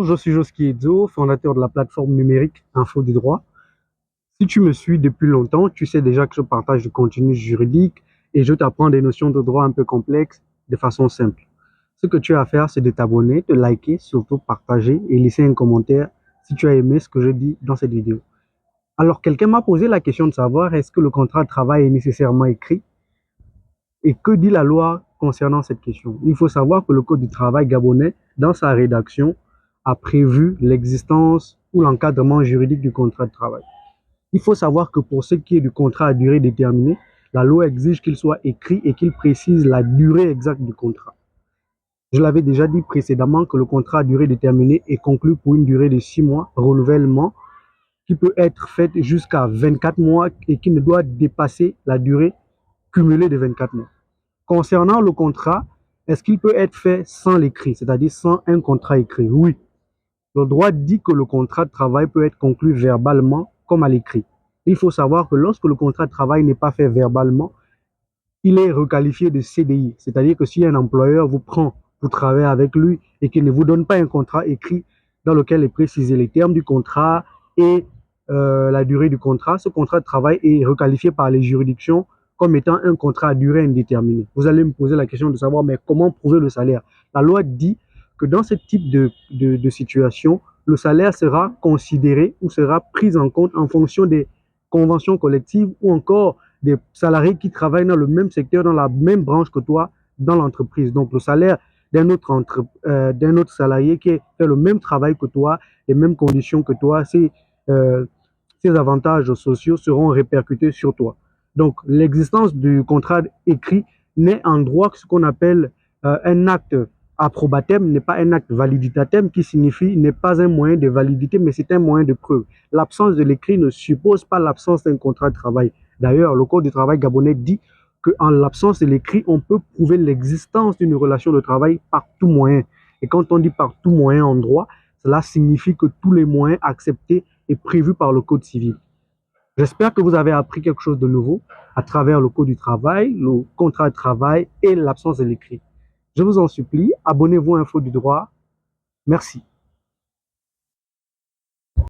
je suis Joski Edzo, fondateur de la plateforme numérique Info du droit. Si tu me suis depuis longtemps, tu sais déjà que je partage du contenu juridique et je t'apprends des notions de droit un peu complexes de façon simple. Ce que tu as à faire, c'est de t'abonner, de liker, surtout partager et laisser un commentaire si tu as aimé ce que je dis dans cette vidéo. Alors, quelqu'un m'a posé la question de savoir est-ce que le contrat de travail est nécessairement écrit et que dit la loi concernant cette question. Il faut savoir que le Code du travail gabonais, dans sa rédaction, a prévu l'existence ou l'encadrement juridique du contrat de travail. Il faut savoir que pour ce qui est du contrat à durée déterminée, la loi exige qu'il soit écrit et qu'il précise la durée exacte du contrat. Je l'avais déjà dit précédemment que le contrat à durée déterminée est conclu pour une durée de 6 mois, renouvellement, qui peut être fait jusqu'à 24 mois et qui ne doit dépasser la durée cumulée de 24 mois. Concernant le contrat, est-ce qu'il peut être fait sans l'écrit, c'est-à-dire sans un contrat écrit? Oui. Le droit dit que le contrat de travail peut être conclu verbalement comme à l'écrit. Il faut savoir que lorsque le contrat de travail n'est pas fait verbalement, il est requalifié de CDI. C'est-à-dire que si un employeur vous prend pour travailler avec lui et qu'il ne vous donne pas un contrat écrit dans lequel est précisé les termes du contrat et la durée du contrat, ce contrat de travail est requalifié par les juridictions comme étant un contrat à durée indéterminée. Vous allez me poser la question de savoir, mais comment prouver le salaire? La loi dit que dans ce type de situation, le salaire sera considéré ou sera pris en compte en fonction des conventions collectives ou encore des salariés qui travaillent dans le même secteur, dans la même branche que toi, dans l'entreprise. Donc, le salaire d'un autre salarié qui fait le même travail que toi, les mêmes conditions que toi, ces avantages sociaux seront répercutés sur toi. Donc, l'existence du contrat écrit n'est en droit que ce qu'on appelle un acte approbatem, n'est pas un acte validitatem, qui signifie n'est pas un moyen de validité, mais c'est un moyen de preuve. L'absence de l'écrit ne suppose pas l'absence d'un contrat de travail. D'ailleurs, le Code du travail gabonais dit qu'en l'absence de l'écrit, on peut prouver l'existence d'une relation de travail par tout moyen. Et quand on dit par tout moyen en droit, cela signifie que tous les moyens acceptés et prévus par le Code civil. J'espère que vous avez appris quelque chose de nouveau à travers le Code du travail, le contrat de travail et l'absence de l'écrit. Je vous en supplie, abonnez-vous à Info du droit. Merci.